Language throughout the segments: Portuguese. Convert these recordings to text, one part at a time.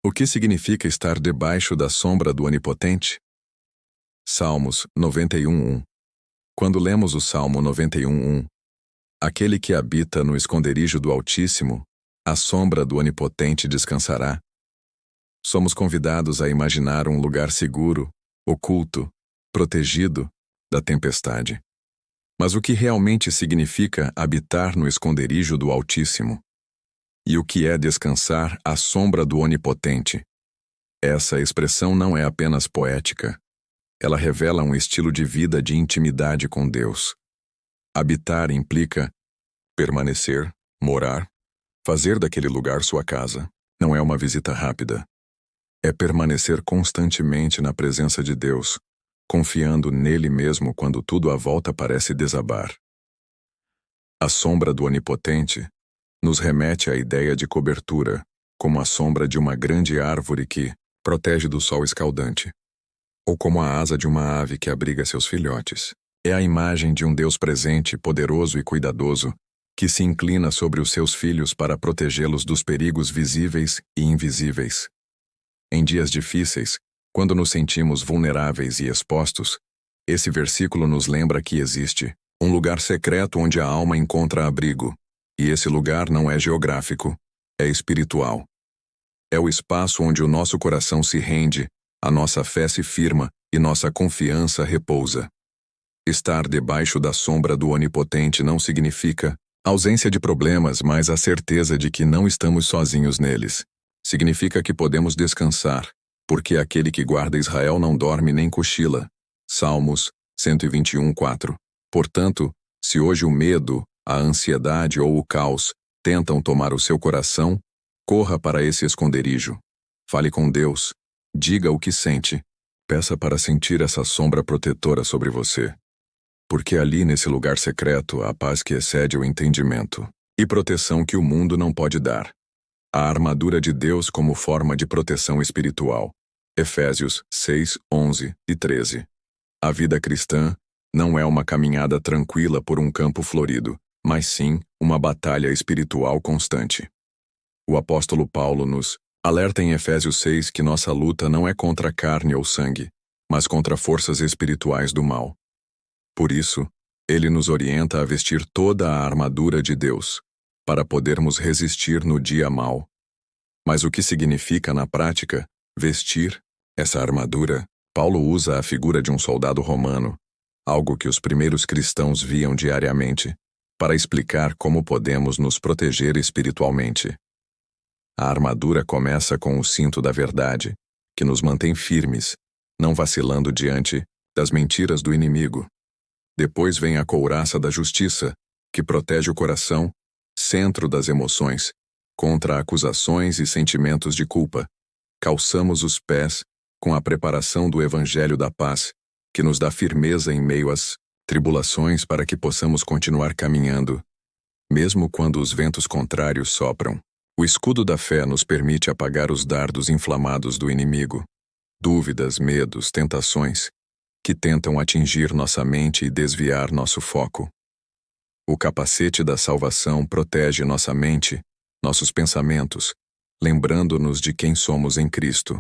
O que significa estar debaixo da sombra do Onipotente? Salmos 91:1. Quando lemos o Salmo 91:1, aquele que habita no esconderijo do Altíssimo, à sombra do Onipotente descansará. Somos convidados a imaginar um lugar seguro, oculto, protegido da tempestade. Mas o que realmente significa habitar no esconderijo do Altíssimo? E o que é descansar à sombra do Onipotente? Essa expressão não é apenas poética. Ela revela um estilo de vida de intimidade com Deus. Habitar implica permanecer, morar, fazer daquele lugar sua casa. Não é uma visita rápida. É permanecer constantemente na presença de Deus, confiando nele mesmo quando tudo à volta parece desabar. A sombra do Onipotente nos remete à ideia de cobertura, como a sombra de uma grande árvore que protege do sol escaldante, ou como a asa de uma ave que abriga seus filhotes. É a imagem de um Deus presente, poderoso e cuidadoso, que se inclina sobre os seus filhos para protegê-los dos perigos visíveis e invisíveis. Em dias difíceis, quando nos sentimos vulneráveis e expostos, esse versículo nos lembra que existe um lugar secreto onde a alma encontra abrigo, e esse lugar não é geográfico, é espiritual. É o espaço onde o nosso coração se rende, a nossa fé se firma e nossa confiança repousa. Estar debaixo da sombra do Onipotente não significa ausência de problemas, mas a certeza de que não estamos sozinhos neles. Significa que podemos descansar, porque aquele que guarda Israel não dorme nem cochila. Salmos 121:4. Portanto, se hoje o medo, a ansiedade ou o caos tentam tomar o seu coração, corra para esse esconderijo. Fale com Deus, diga o que sente, peça para sentir essa sombra protetora sobre você. Porque ali nesse lugar secreto há paz que excede o entendimento e proteção que o mundo não pode dar. A armadura de Deus como forma de proteção espiritual. Efésios 6:11 e 13. A vida cristã não é uma caminhada tranquila por um campo florido, mas sim uma batalha espiritual constante. O apóstolo Paulo nos alerta em Efésios 6 que nossa luta não é contra carne ou sangue, mas contra forças espirituais do mal. Por isso, ele nos orienta a vestir toda a armadura de Deus, para podermos resistir no dia mau. Mas o que significa, na prática, vestir essa armadura? Paulo usa a figura de um soldado romano, algo que os primeiros cristãos viam diariamente, para explicar como podemos nos proteger espiritualmente. A armadura começa com o cinto da verdade, que nos mantém firmes, não vacilando diante das mentiras do inimigo. Depois vem a couraça da justiça, que protege o coração, centro das emoções, contra acusações e sentimentos de culpa. Calçamos os pés com a preparação do Evangelho da Paz, que nos dá firmeza em meio às tribulações para que possamos continuar caminhando, mesmo quando os ventos contrários sopram. O escudo da fé nos permite apagar os dardos inflamados do inimigo, dúvidas, medos, tentações, que tentam atingir nossa mente e desviar nosso foco. O capacete da salvação protege nossa mente, nossos pensamentos, lembrando-nos de quem somos em Cristo.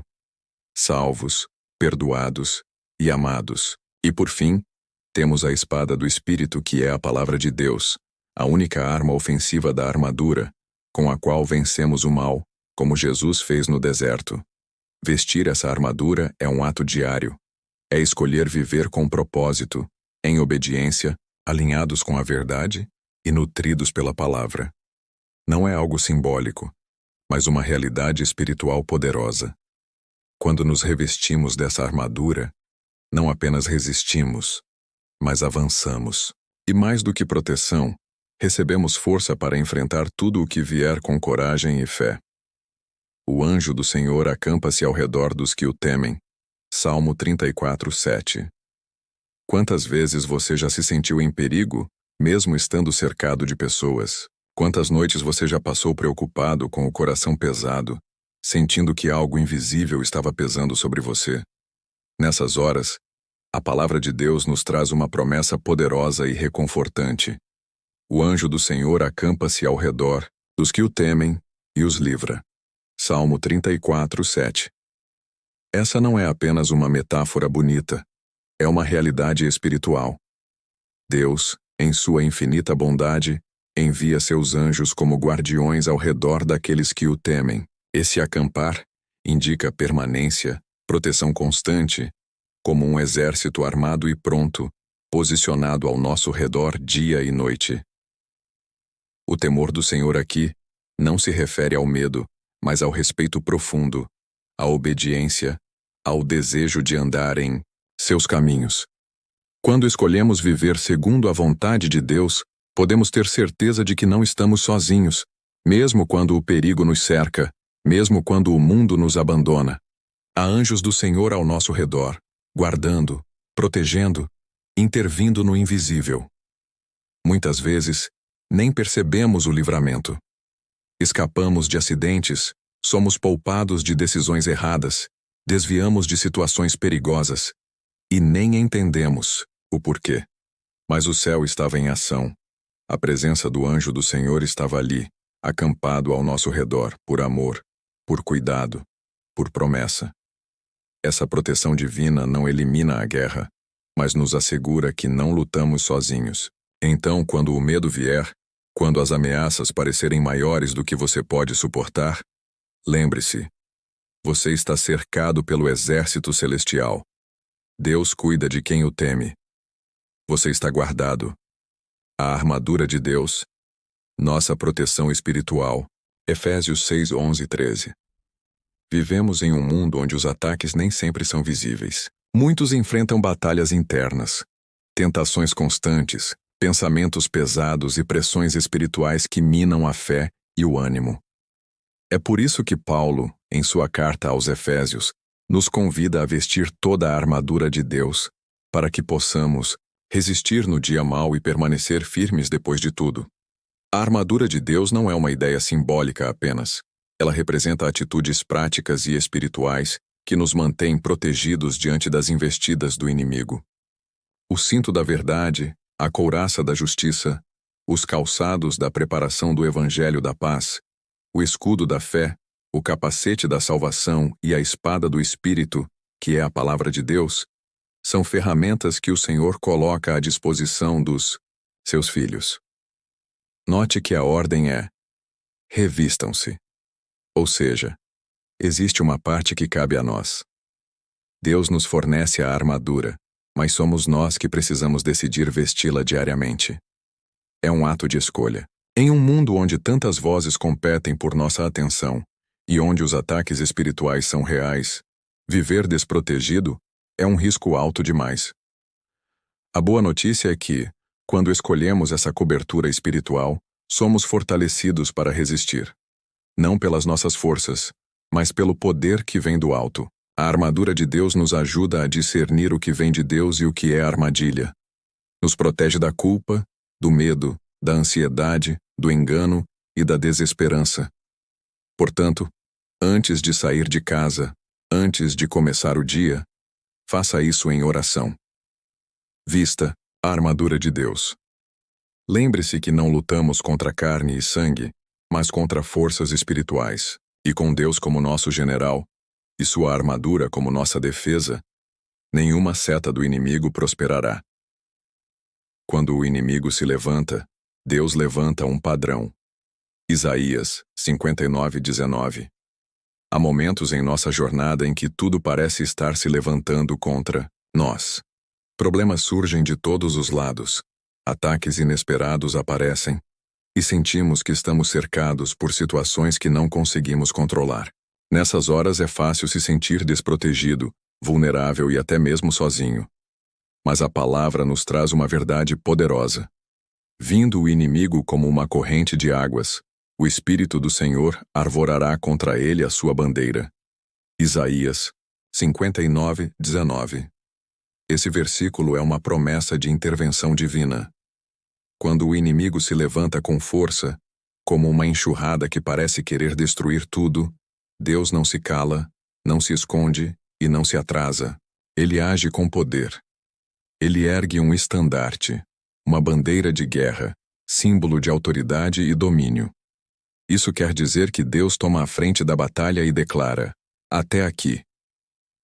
Salvos, perdoados e amados. E por fim, temos a espada do Espírito, que é a palavra de Deus, a única arma ofensiva da armadura, com a qual vencemos o mal, como Jesus fez no deserto. Vestir essa armadura é um ato diário. É escolher viver com propósito, em obediência, alinhados com a verdade e nutridos pela palavra. Não é algo simbólico, mas uma realidade espiritual poderosa. Quando nos revestimos dessa armadura, não apenas resistimos, mas avançamos. E mais do que proteção, recebemos força para enfrentar tudo o que vier com coragem e fé. O anjo do Senhor acampa-se ao redor dos que o temem. Salmo 34:7. Quantas vezes você já se sentiu em perigo, mesmo estando cercado de pessoas? Quantas noites você já passou preocupado, com o coração pesado, sentindo que algo invisível estava pesando sobre você? Nessas horas, a palavra de Deus nos traz uma promessa poderosa e reconfortante. O anjo do Senhor acampa-se ao redor dos que o temem e os livra. Salmo 34, 7. Essa não é apenas uma metáfora bonita, é uma realidade espiritual. Deus, em sua infinita bondade, envia seus anjos como guardiões ao redor daqueles que o temem. Esse acampar indica permanência, proteção constante, como um exército armado e pronto, posicionado ao nosso redor dia e noite. O temor do Senhor aqui não se refere ao medo, mas ao respeito profundo, à obediência, ao desejo de andar em seus caminhos. Quando escolhemos viver segundo a vontade de Deus, podemos ter certeza de que não estamos sozinhos, mesmo quando o perigo nos cerca, mesmo quando o mundo nos abandona. Há anjos do Senhor ao nosso redor, guardando, protegendo, intervindo no invisível. Muitas vezes, nem percebemos o livramento. Escapamos de acidentes, somos poupados de decisões erradas, desviamos de situações perigosas e nem entendemos o porquê. Mas o céu estava em ação. A presença do anjo do Senhor estava ali, acampado ao nosso redor, por amor, por cuidado, por promessa. Essa proteção divina não elimina a guerra, mas nos assegura que não lutamos sozinhos. Então, quando o medo vier, quando as ameaças parecerem maiores do que você pode suportar, lembre-se, você está cercado pelo exército celestial. Deus cuida de quem o teme. Você está guardado. A armadura de Deus, nossa proteção espiritual. Efésios 6, 11 e 13. Vivemos em um mundo onde os ataques nem sempre são visíveis. Muitos enfrentam batalhas internas, tentações constantes, pensamentos pesados e pressões espirituais que minam a fé e o ânimo. É por isso que Paulo, em sua carta aos Efésios, nos convida a vestir toda a armadura de Deus, para que possamos resistir no dia mau e permanecer firmes depois de tudo. A armadura de Deus não é uma ideia simbólica apenas. Ela representa atitudes práticas e espirituais que nos mantêm protegidos diante das investidas do inimigo. O cinto da verdade, a couraça da justiça, os calçados da preparação do evangelho da paz, o escudo da fé, o capacete da salvação e a espada do Espírito, que é a palavra de Deus, são ferramentas que o Senhor coloca à disposição dos seus filhos. Note que a ordem é: revistam-se. Ou seja, existe uma parte que cabe a nós. Deus nos fornece a armadura, mas somos nós que precisamos decidir vesti-la diariamente. É um ato de escolha. Em um mundo onde tantas vozes competem por nossa atenção e onde os ataques espirituais são reais, viver desprotegido é um risco alto demais. A boa notícia é que, quando escolhemos essa cobertura espiritual, somos fortalecidos para resistir. Não pelas nossas forças, mas pelo poder que vem do alto. A armadura de Deus nos ajuda a discernir o que vem de Deus e o que é armadilha. Nos protege da culpa, do medo, da ansiedade, do engano e da desesperança. Portanto, antes de sair de casa, antes de começar o dia, faça isso em oração. Vista a armadura de Deus. Lembre-se que não lutamos contra carne e sangue, mas contra forças espirituais, e com Deus como nosso general, e sua armadura como nossa defesa, nenhuma seta do inimigo prosperará. Quando o inimigo se levanta, Deus levanta um padrão. Isaías 59:19. Há momentos em nossa jornada em que tudo parece estar se levantando contra nós. Problemas surgem de todos os lados, ataques inesperados aparecem, e sentimos que estamos cercados por situações que não conseguimos controlar. Nessas horas é fácil se sentir desprotegido, vulnerável e até mesmo sozinho. Mas a palavra nos traz uma verdade poderosa. Vindo o inimigo como uma corrente de águas, o Espírito do Senhor arvorará contra ele a sua bandeira. Isaías 59:19. Esse versículo é uma promessa de intervenção divina. Quando o inimigo se levanta com força, como uma enxurrada que parece querer destruir tudo, Deus não se cala, não se esconde e não se atrasa. Ele age com poder. Ele ergue um estandarte, uma bandeira de guerra, símbolo de autoridade e domínio. Isso quer dizer que Deus toma a frente da batalha e declara: até aqui.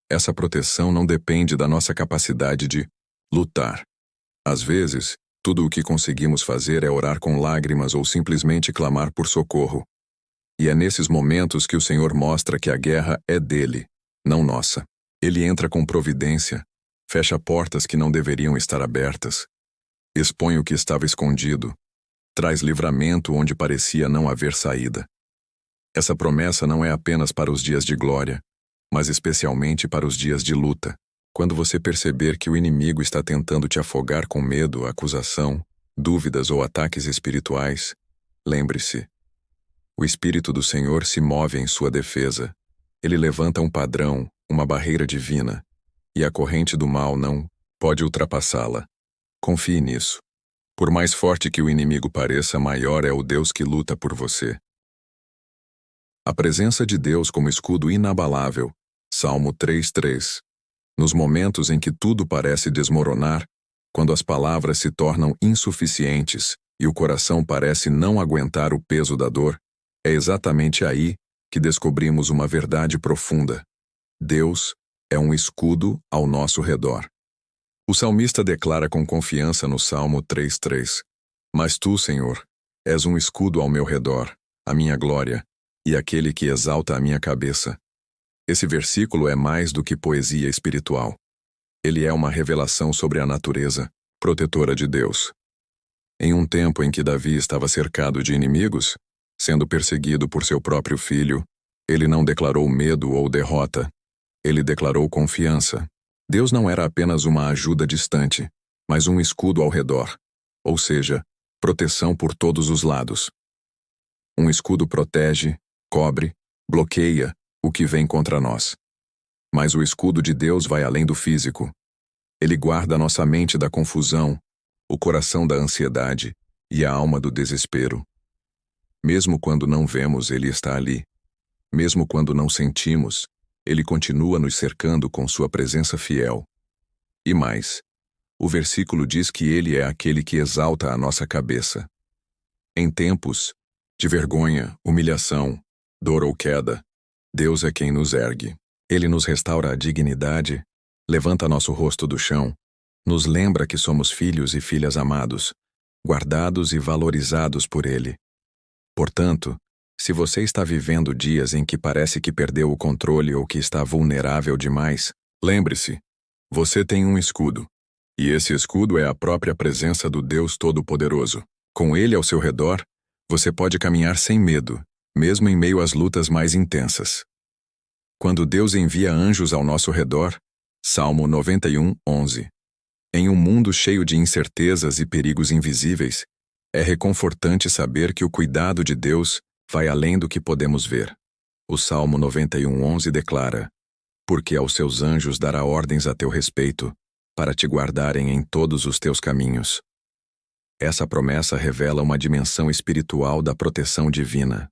Essa proteção não depende da nossa capacidade de lutar. Às vezes, tudo o que conseguimos fazer é orar com lágrimas ou simplesmente clamar por socorro. E é nesses momentos que o Senhor mostra que a guerra é dele, não nossa. Ele entra com providência, fecha portas que não deveriam estar abertas, expõe o que estava escondido, traz livramento onde parecia não haver saída. Essa promessa não é apenas para os dias de glória, mas especialmente para os dias de luta. Quando você perceber que o inimigo está tentando te afogar com medo, acusação, dúvidas ou ataques espirituais, lembre-se: o Espírito do Senhor se move em sua defesa. Ele levanta um padrão, uma barreira divina, e a corrente do mal não pode ultrapassá-la. Confie nisso. Por mais forte que o inimigo pareça, maior é o Deus que luta por você. A presença de Deus como escudo inabalável. Salmo 3:3. Nos momentos em que tudo parece desmoronar, quando as palavras se tornam insuficientes e o coração parece não aguentar o peso da dor, é exatamente aí que descobrimos uma verdade profunda. Deus é um escudo ao nosso redor. O salmista declara com confiança no Salmo 3:3: Mas tu, Senhor, és um escudo ao meu redor, a minha glória, e aquele que exalta a minha cabeça. Esse versículo é mais do que poesia espiritual. Ele é uma revelação sobre a natureza protetora de Deus. Em um tempo em que Davi estava cercado de inimigos, sendo perseguido por seu próprio filho, ele não declarou medo ou derrota. Ele declarou confiança. Deus não era apenas uma ajuda distante, mas um escudo ao redor, ou seja, proteção por todos os lados. Um escudo protege, cobre, bloqueia o que vem contra nós. Mas o escudo de Deus vai além do físico. Ele guarda nossa mente da confusão, o coração da ansiedade e a alma do desespero. Mesmo quando não vemos, Ele está ali. Mesmo quando não sentimos, Ele continua nos cercando com sua presença fiel. E mais, o versículo diz que Ele é aquele que exalta a nossa cabeça. Em tempos de vergonha, humilhação, dor ou queda, Deus é quem nos ergue. Ele nos restaura a dignidade, levanta nosso rosto do chão, nos lembra que somos filhos e filhas amados, guardados e valorizados por Ele. Portanto, se você está vivendo dias em que parece que perdeu o controle ou que está vulnerável demais, lembre-se, você tem um escudo. E esse escudo é a própria presença do Deus Todo-Poderoso. Com Ele ao seu redor, você pode caminhar sem medo, mesmo em meio às lutas mais intensas. Quando Deus envia anjos ao nosso redor, Salmo 91:11. Em um mundo cheio de incertezas e perigos invisíveis, é reconfortante saber que o cuidado de Deus vai além do que podemos ver. O Salmo 91:11 declara: Porque aos seus anjos dará ordens a teu respeito, para te guardarem em todos os teus caminhos. Essa promessa revela uma dimensão espiritual da proteção divina.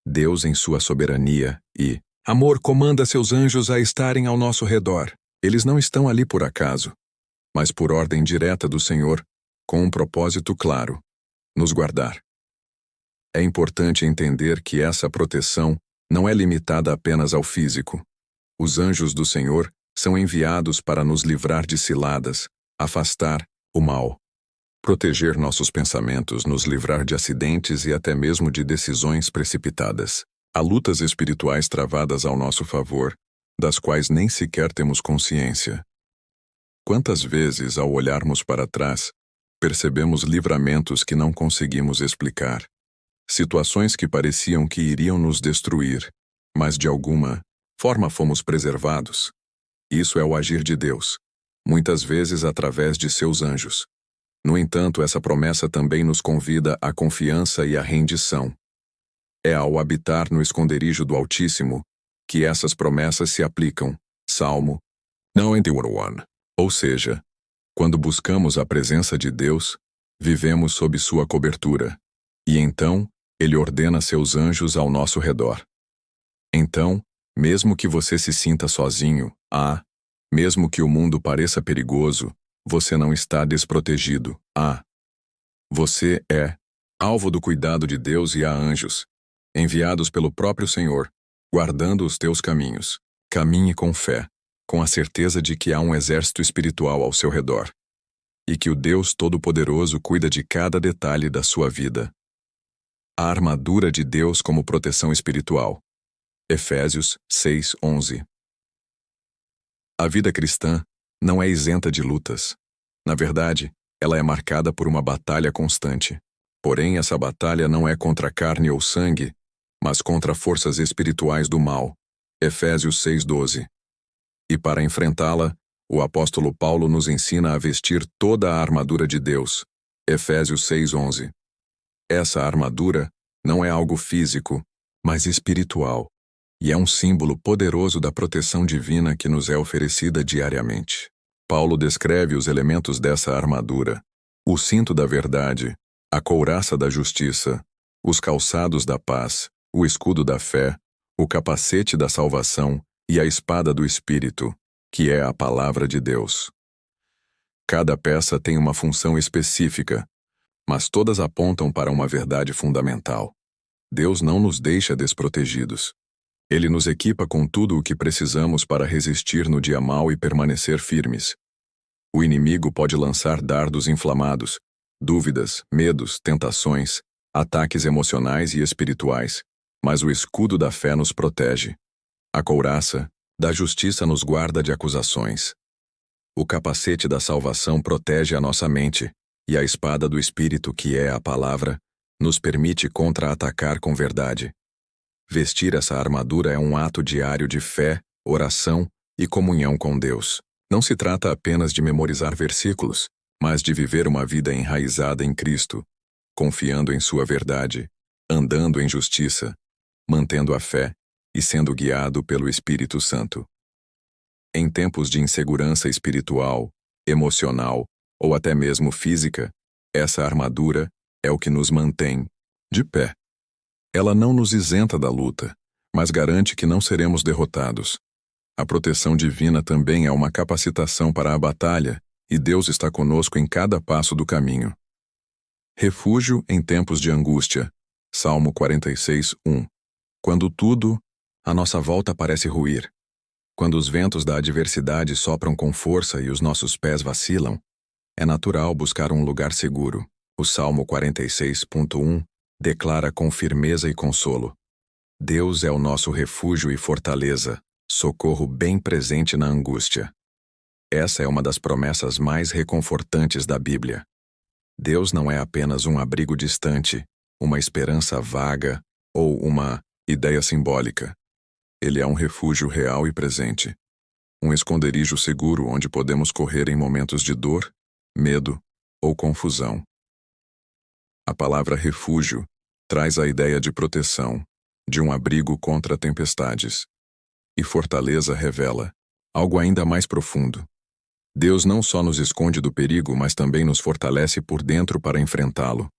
Deus, em sua soberania e amor, comanda seus anjos a estarem ao nosso redor. Eles não estão ali por acaso, mas por ordem direta do Senhor, com um propósito claro: nos guardar. É importante entender que essa proteção não é limitada apenas ao físico. Os anjos do Senhor são enviados para nos livrar de ciladas, afastar o mal, proteger nossos pensamentos, nos livrar de acidentes e até mesmo de decisões precipitadas. Há lutas espirituais travadas ao nosso favor, das quais nem sequer temos consciência. Quantas vezes, ao olharmos para trás, percebemos livramentos que não conseguimos explicar, situações que pareciam que iriam nos destruir, mas de alguma forma fomos preservados? Isso é o agir de Deus, muitas vezes através de seus anjos. No entanto, essa promessa também nos convida à confiança e à rendição. É ao habitar no esconderijo do Altíssimo que essas promessas se aplicam. Salmo 91. Ou seja, quando buscamos a presença de Deus, vivemos sob sua cobertura, e então Ele ordena seus anjos ao nosso redor. Então, mesmo que você se sinta sozinho, mesmo que o mundo pareça perigoso, você não está desprotegido. Você é alvo do cuidado de Deus e há anjos enviados pelo próprio Senhor, guardando os teus caminhos. Caminhe com fé, com a certeza de que há um exército espiritual ao seu redor, e que o Deus Todo-Poderoso cuida de cada detalhe da sua vida. A armadura de Deus como proteção espiritual. Efésios 6:11. A vida cristã não é isenta de lutas. Na verdade, ela é marcada por uma batalha constante. Porém, essa batalha não é contra carne ou sangue, mas contra forças espirituais do mal. Efésios 6:12. E para enfrentá-la, o apóstolo Paulo nos ensina a vestir toda a armadura de Deus. Efésios 6:11. Essa armadura não é algo físico, mas espiritual, e é um símbolo poderoso da proteção divina que nos é oferecida diariamente. Paulo descreve os elementos dessa armadura: o cinto da verdade, a couraça da justiça, os calçados da paz, o escudo da fé, o capacete da salvação e a espada do Espírito, que é a palavra de Deus. Cada peça tem uma função específica, mas todas apontam para uma verdade fundamental. Deus não nos deixa desprotegidos. Ele nos equipa com tudo o que precisamos para resistir no dia mau e permanecer firmes. O inimigo pode lançar dardos inflamados, dúvidas, medos, tentações, ataques emocionais e espirituais, mas o escudo da fé nos protege. A couraça da justiça nos guarda de acusações. O capacete da salvação protege a nossa mente, e a espada do Espírito, que é a palavra, nos permite contra-atacar com verdade. Vestir essa armadura é um ato diário de fé, oração e comunhão com Deus. Não se trata apenas de memorizar versículos, mas de viver uma vida enraizada em Cristo, confiando em sua verdade, andando em justiça, mantendo a fé e sendo guiado pelo Espírito Santo. Em tempos de insegurança espiritual, emocional ou até mesmo física, essa armadura é o que nos mantém de pé. Ela não nos isenta da luta, mas garante que não seremos derrotados. A proteção divina também é uma capacitação para a batalha, e Deus está conosco em cada passo do caminho. Refúgio em tempos de angústia. Salmo 46:1. Quando tudo à nossa volta parece ruir, quando os ventos da adversidade sopram com força e os nossos pés vacilam, é natural buscar um lugar seguro. O Salmo 46:1 declara com firmeza e consolo: Deus é o nosso refúgio e fortaleza, socorro bem presente na angústia. Essa é uma das promessas mais reconfortantes da Bíblia. Deus não é apenas um abrigo distante, uma esperança vaga ou uma ideia simbólica. Ele é um refúgio real e presente, um esconderijo seguro onde podemos correr em momentos de dor, medo ou confusão. A palavra refúgio traz a ideia de proteção, de um abrigo contra tempestades. E fortaleza revela algo ainda mais profundo. Deus não só nos esconde do perigo, mas também nos fortalece por dentro para enfrentá-lo.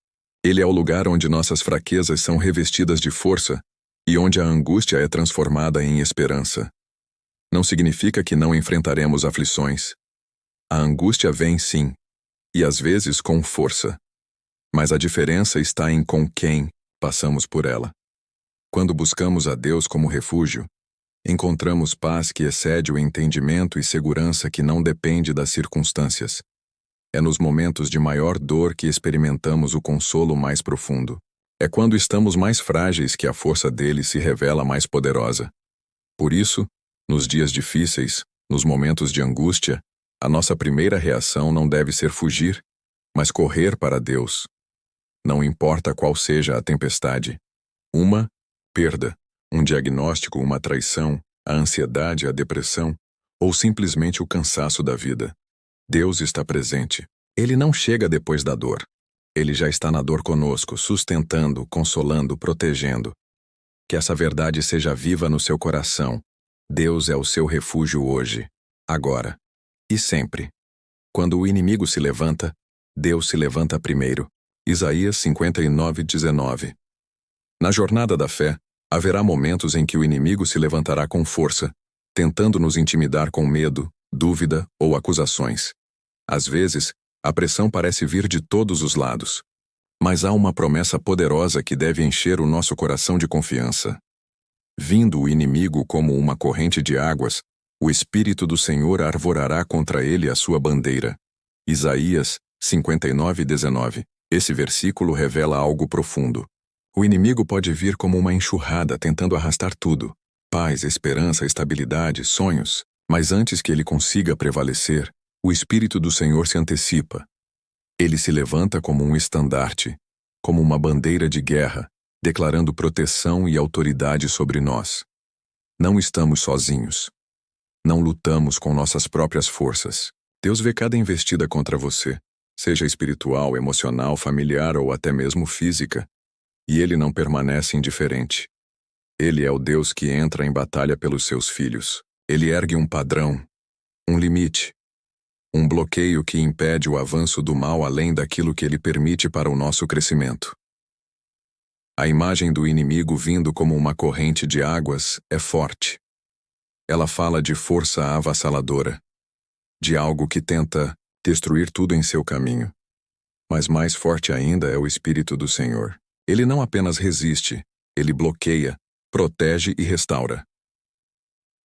Ele é o lugar onde nossas fraquezas são revestidas de força e onde a angústia é transformada em esperança. Não significa que não enfrentaremos aflições. A angústia vem sim, e às vezes com força. Mas a diferença está em com quem passamos por ela. Quando buscamos a Deus como refúgio, encontramos paz que excede o entendimento e segurança que não depende das circunstâncias. É nos momentos de maior dor que experimentamos o consolo mais profundo. É quando estamos mais frágeis que a força dele se revela mais poderosa. Por isso, nos dias difíceis, nos momentos de angústia, a nossa primeira reação não deve ser fugir, mas correr para Deus. Não importa qual seja a tempestade. Uma perda, um diagnóstico, uma traição, a ansiedade, a depressão, ou simplesmente o cansaço da vida. Deus está presente. Ele não chega depois da dor. Ele já está na dor conosco, sustentando, consolando, protegendo. Que essa verdade seja viva no seu coração. Deus é o seu refúgio hoje, agora e sempre. Quando o inimigo se levanta, Deus se levanta primeiro. Isaías 59:19. Na jornada da fé, haverá momentos em que o inimigo se levantará com força, tentando nos intimidar com medo, dúvida ou acusações. Às vezes, a pressão parece vir de todos os lados. Mas há uma promessa poderosa que deve encher o nosso coração de confiança. Vindo o inimigo como uma corrente de águas, o Espírito do Senhor arvorará contra ele a sua bandeira. Isaías 59:19. Esse versículo revela algo profundo. O inimigo pode vir como uma enxurrada tentando arrastar tudo: paz, esperança, estabilidade, sonhos. Mas antes que ele consiga prevalecer, o Espírito do Senhor se antecipa. Ele se levanta como um estandarte, como uma bandeira de guerra, declarando proteção e autoridade sobre nós. Não estamos sozinhos. Não lutamos com nossas próprias forças. Deus vê cada investida contra você, seja espiritual, emocional, familiar ou até mesmo física, e Ele não permanece indiferente. Ele é o Deus que entra em batalha pelos seus filhos. Ele ergue um padrão, um limite, um bloqueio que impede o avanço do mal além daquilo que Ele permite para o nosso crescimento. A imagem do inimigo vindo como uma corrente de águas é forte. Ela fala de força avassaladora, de algo que tenta destruir tudo em seu caminho. Mas mais forte ainda é o Espírito do Senhor. Ele não apenas resiste, ele bloqueia, protege e restaura.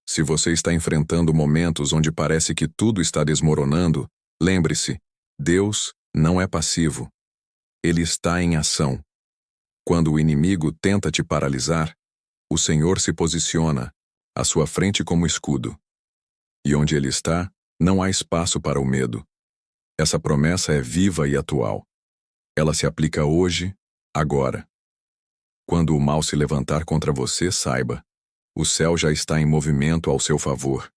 Se você está enfrentando momentos onde parece que tudo está desmoronando, lembre-se, Deus não é passivo. Ele está em ação. Quando o inimigo tenta te paralisar, o Senhor se posiciona à sua frente como escudo. E onde Ele está, não há espaço para o medo. Essa promessa é viva e atual. Ela se aplica hoje, agora. Quando o mal se levantar contra você, saiba, o céu já está em movimento ao seu favor.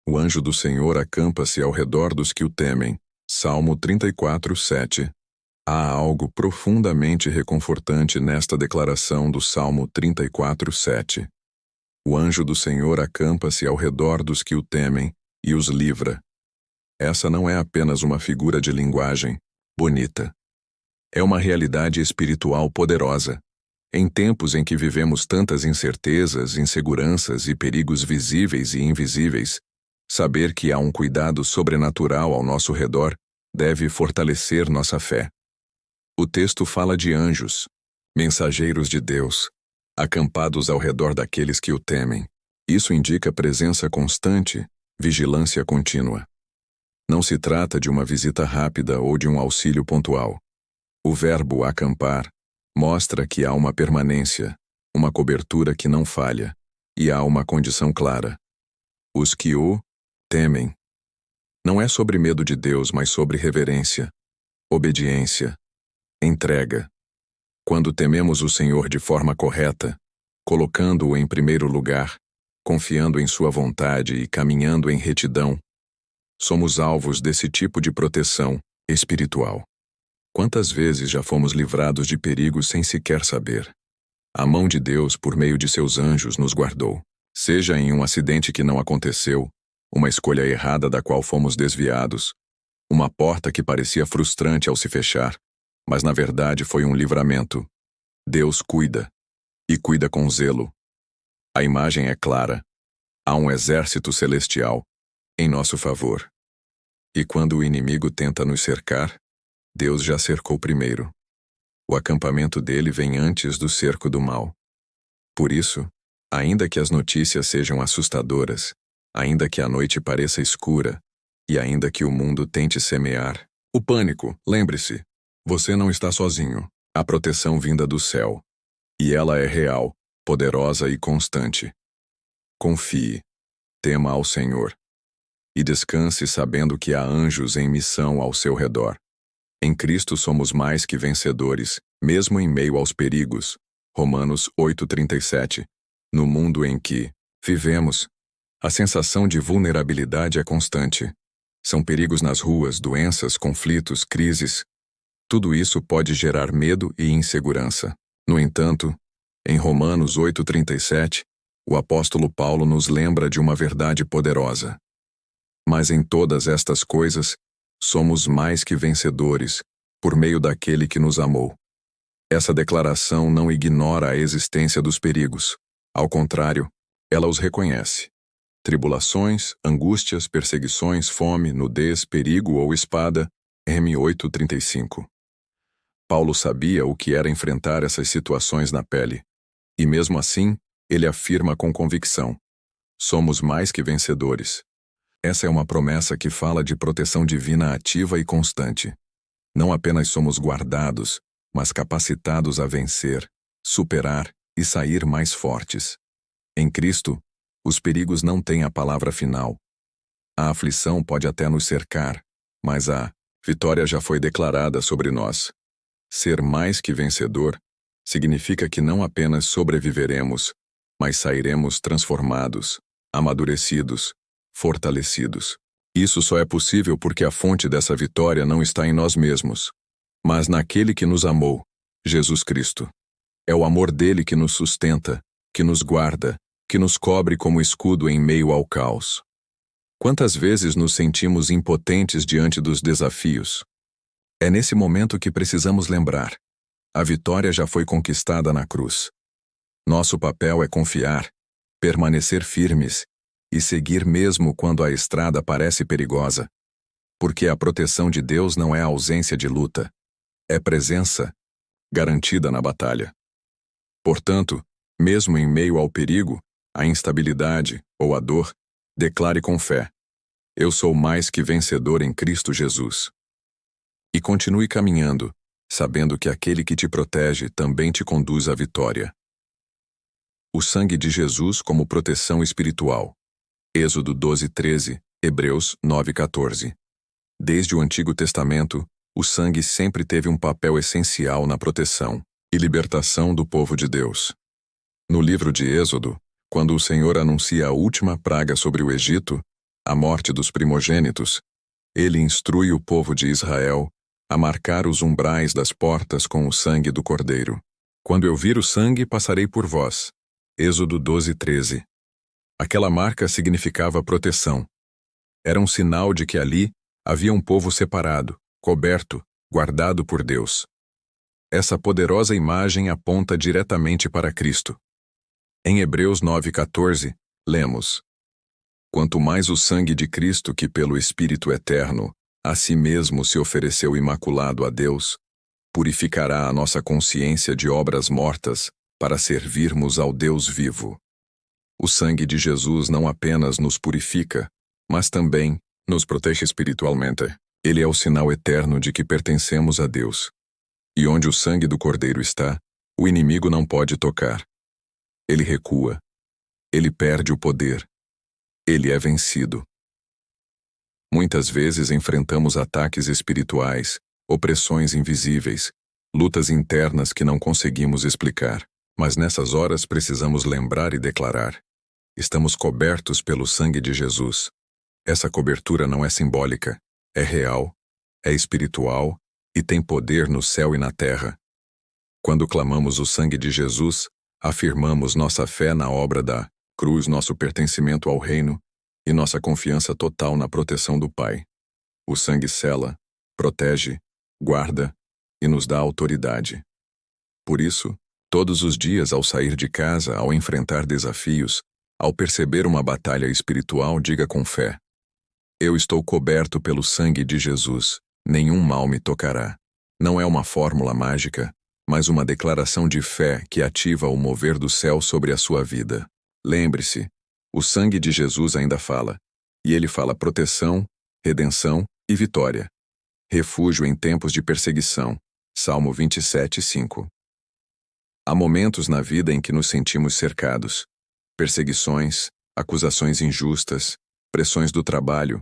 O anjo do Senhor acampa-se ao redor dos que o temem. Salmo 34:7. Há algo profundamente reconfortante nesta declaração do Salmo 34:7. O anjo do Senhor acampa-se ao redor dos que o temem e os livra. Essa não é apenas uma figura de linguagem bonita. É uma realidade espiritual poderosa. Em tempos em que vivemos tantas incertezas, inseguranças e perigos visíveis e invisíveis, saber que há um cuidado sobrenatural ao nosso redor deve fortalecer nossa fé. O texto fala de anjos, mensageiros de Deus, acampados ao redor daqueles que o temem. Isso indica presença constante, vigilância contínua. Não se trata de uma visita rápida ou de um auxílio pontual. O verbo acampar mostra que há uma permanência, uma cobertura que não falha, e há uma condição clara. Os que o temem. Não é sobre medo de Deus, mas sobre reverência, obediência, entrega. Quando tememos o Senhor de forma correta, colocando-o em primeiro lugar, confiando em sua vontade e caminhando em retidão, somos alvos desse tipo de proteção espiritual. Quantas vezes já fomos livrados de perigos sem sequer saber? A mão de Deus, por meio de seus anjos, nos guardou. Seja em um acidente que não aconteceu, uma escolha errada da qual fomos desviados, uma porta que parecia frustrante ao se fechar, mas na verdade foi um livramento. Deus cuida, e cuida com zelo. A imagem é clara. Há um exército celestial em nosso favor. E quando o inimigo tenta nos cercar, Deus já cercou primeiro. O acampamento dele vem antes do cerco do mal. Por isso, ainda que as notícias sejam assustadoras, ainda que a noite pareça escura, e ainda que o mundo tente semear o pânico, lembre-se, você não está sozinho. Há proteção vinda do céu. E ela é real, poderosa e constante. Confie, tema ao Senhor. E descanse sabendo que há anjos em missão ao seu redor. Em Cristo somos mais que vencedores, mesmo em meio aos perigos. Romanos 8:37. No mundo em que vivemos, a sensação de vulnerabilidade é constante. São perigos nas ruas, doenças, conflitos, crises. Tudo isso pode gerar medo e insegurança. No entanto, em Romanos 8:37, o apóstolo Paulo nos lembra de uma verdade poderosa. Mas em todas estas coisas, somos mais que vencedores, por meio daquele que nos amou. Essa declaração não ignora a existência dos perigos. Ao contrário, ela os reconhece. Tribulações, angústias, perseguições, fome, nudez, perigo ou espada, M 8:35. Paulo sabia o que era enfrentar essas situações na pele. E mesmo assim, ele afirma com convicção: somos mais que vencedores. Essa é uma promessa que fala de proteção divina ativa e constante. Não apenas somos guardados, mas capacitados a vencer, superar e sair mais fortes. Em Cristo, os perigos não têm a palavra final. A aflição pode até nos cercar, mas a vitória já foi declarada sobre nós. Ser mais que vencedor significa que não apenas sobreviveremos, mas sairemos transformados, amadurecidos, fortalecidos. Isso só é possível porque a fonte dessa vitória não está em nós mesmos, mas naquele que nos amou, Jesus Cristo. É o amor dele que nos sustenta, que nos guarda, que nos cobre como escudo em meio ao caos. Quantas vezes nos sentimos impotentes diante dos desafios? É nesse momento que precisamos lembrar: a vitória já foi conquistada na cruz. Nosso papel é confiar, permanecer firmes e seguir mesmo quando a estrada parece perigosa. Porque a proteção de Deus não é a ausência de luta, é presença garantida na batalha. Portanto, mesmo em meio ao perigo, a instabilidade ou a dor, declare com fé: eu sou mais que vencedor em Cristo Jesus. E continue caminhando, sabendo que aquele que te protege também te conduz à vitória. O sangue de Jesus como proteção espiritual. Êxodo 12:13, Hebreus 9:14. Desde o Antigo Testamento, o sangue sempre teve um papel essencial na proteção e libertação do povo de Deus. No livro de Êxodo, quando o Senhor anuncia a última praga sobre o Egito, a morte dos primogênitos, ele instrui o povo de Israel a marcar os umbrais das portas com o sangue do Cordeiro. Quando eu vir o sangue, passarei por vós. Êxodo 12:13. Aquela marca significava proteção. Era um sinal de que ali havia um povo separado, coberto, guardado por Deus. Essa poderosa imagem aponta diretamente para Cristo. Em Hebreus 9:14, lemos: quanto mais o sangue de Cristo, que pelo Espírito eterno a si mesmo se ofereceu imaculado a Deus, purificará a nossa consciência de obras mortas para servirmos ao Deus vivo. O sangue de Jesus não apenas nos purifica, mas também nos protege espiritualmente. Ele é o sinal eterno de que pertencemos a Deus. E onde o sangue do Cordeiro está, o inimigo não pode tocar. Ele recua. Ele perde o poder. Ele é vencido. Muitas vezes enfrentamos ataques espirituais, opressões invisíveis, lutas internas que não conseguimos explicar. Mas nessas horas precisamos lembrar e declarar: estamos cobertos pelo sangue de Jesus. Essa cobertura não é simbólica, é real, é espiritual e tem poder no céu e na terra. Quando clamamos o sangue de Jesus, afirmamos nossa fé na obra da cruz, nosso pertencimento ao reino e nossa confiança total na proteção do Pai. O sangue sela, protege, guarda e nos dá autoridade. Por isso, todos os dias ao sair de casa, ao enfrentar desafios, ao perceber uma batalha espiritual, diga com fé: eu estou coberto pelo sangue de Jesus, nenhum mal me tocará. Não é uma fórmula mágica, mas uma declaração de fé que ativa o mover do céu sobre a sua vida. Lembre-se, o sangue de Jesus ainda fala, e ele fala proteção, redenção e vitória. Refúgio em tempos de perseguição. Salmo 27:5. Há momentos na vida em que nos sentimos cercados. Perseguições, acusações injustas, pressões do trabalho,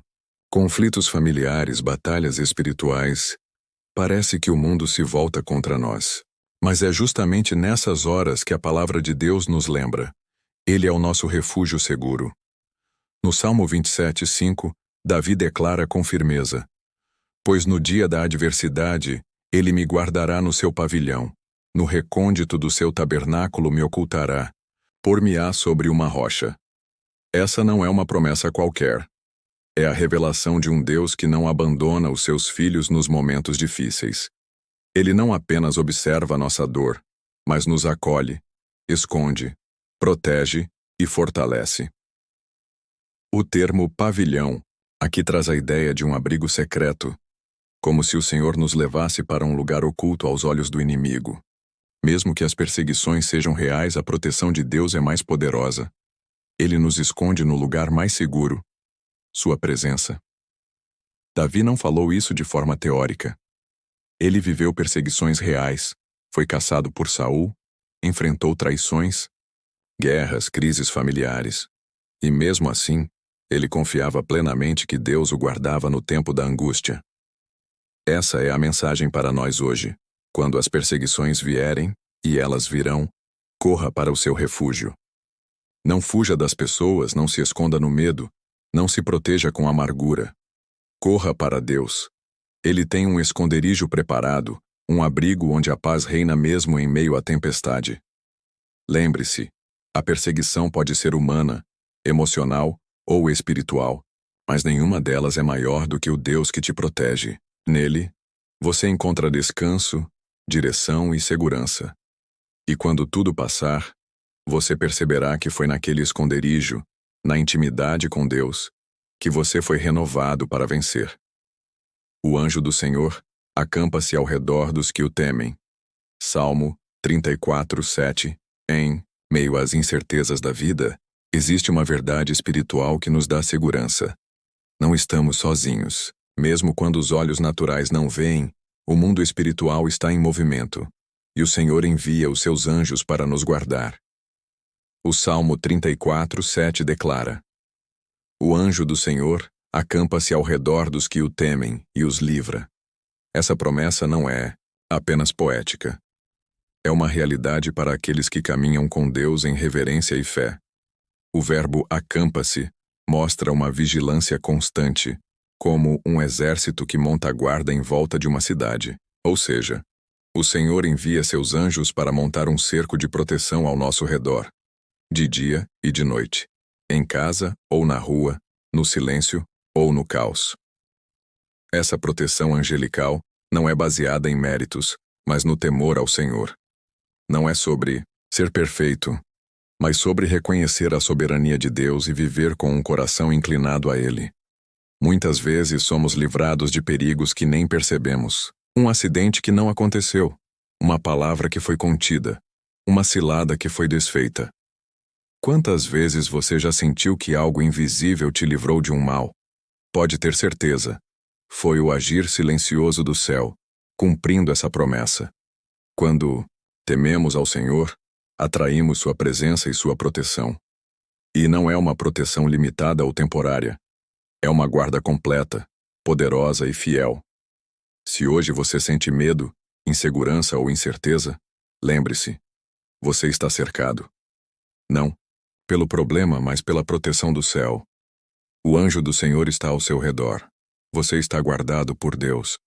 conflitos familiares, batalhas espirituais. Parece que o mundo se volta contra nós. Mas é justamente nessas horas que a palavra de Deus nos lembra: ele é o nosso refúgio seguro. No Salmo 27:5, Davi declara com firmeza: pois no dia da adversidade, ele me guardará no seu pavilhão. No recôndito do seu tabernáculo me ocultará, por-me-á sobre uma rocha. Essa não é uma promessa qualquer. É a revelação de um Deus que não abandona os seus filhos nos momentos difíceis. Ele não apenas observa nossa dor, mas nos acolhe, esconde, protege e fortalece. O termo pavilhão aqui traz a ideia de um abrigo secreto. como se o Senhor nos levasse para um lugar oculto aos olhos do inimigo. Mesmo que as perseguições sejam reais, a proteção de Deus é mais poderosa. Ele nos esconde no lugar mais seguro, sua presença. Davi não falou isso de forma teórica. Ele viveu perseguições reais, foi caçado por Saul, enfrentou traições, guerras, crises familiares. E mesmo assim, ele confiava plenamente que Deus o guardava no tempo da angústia. Essa é a mensagem para nós hoje. Quando as perseguições vierem, e elas virão, corra para o seu refúgio. Não fuja das pessoas, não se esconda no medo, não se proteja com amargura. Corra para Deus. Ele tem um esconderijo preparado, um abrigo onde a paz reina mesmo em meio à tempestade. Lembre-se, a perseguição pode ser humana, emocional ou espiritual, mas nenhuma delas é maior do que o Deus que te protege. Nele, você encontra descanso, direção e segurança. E quando tudo passar, você perceberá que foi naquele esconderijo, na intimidade com Deus, que você foi renovado para vencer. O anjo do Senhor acampa-se ao redor dos que o temem. Salmo 34:7. Em meio às incertezas da vida, existe uma verdade espiritual que nos dá segurança. Não estamos sozinhos. Mesmo quando os olhos naturais não veem, o mundo espiritual está em movimento, e o Senhor envia os seus anjos para nos guardar. O Salmo 34:7 declara: O anjo do Senhor acampa-se ao redor dos que o temem e os livra. Essa promessa não é apenas poética. É uma realidade para aqueles que caminham com Deus em reverência e fé. O verbo acampa-se mostra uma vigilância constante, como um exército que monta guarda em volta de uma cidade. Ou seja, o Senhor envia seus anjos para montar um cerco de proteção ao nosso redor, de dia e de noite, em casa ou na rua, no silêncio ou no caos. Essa proteção angelical não é baseada em méritos, mas no temor ao Senhor. Não é sobre ser perfeito, mas sobre reconhecer a soberania de Deus e viver com um coração inclinado a Ele. Muitas vezes somos livrados de perigos que nem percebemos. Um acidente que não aconteceu, uma palavra que foi contida, uma cilada que foi desfeita. Quantas vezes você já sentiu que algo invisível te livrou de um mal? Pode ter certeza. Foi o agir silencioso do céu, cumprindo essa promessa. Quando tememos ao Senhor, atraímos sua presença e sua proteção. E não é uma proteção limitada ou temporária. É uma guarda completa, poderosa e fiel. Se hoje você sente medo, insegurança ou incerteza, lembre-se, você está cercado. Não pelo problema, mas pela proteção do céu. O anjo do Senhor está ao seu redor. Você está guardado por Deus.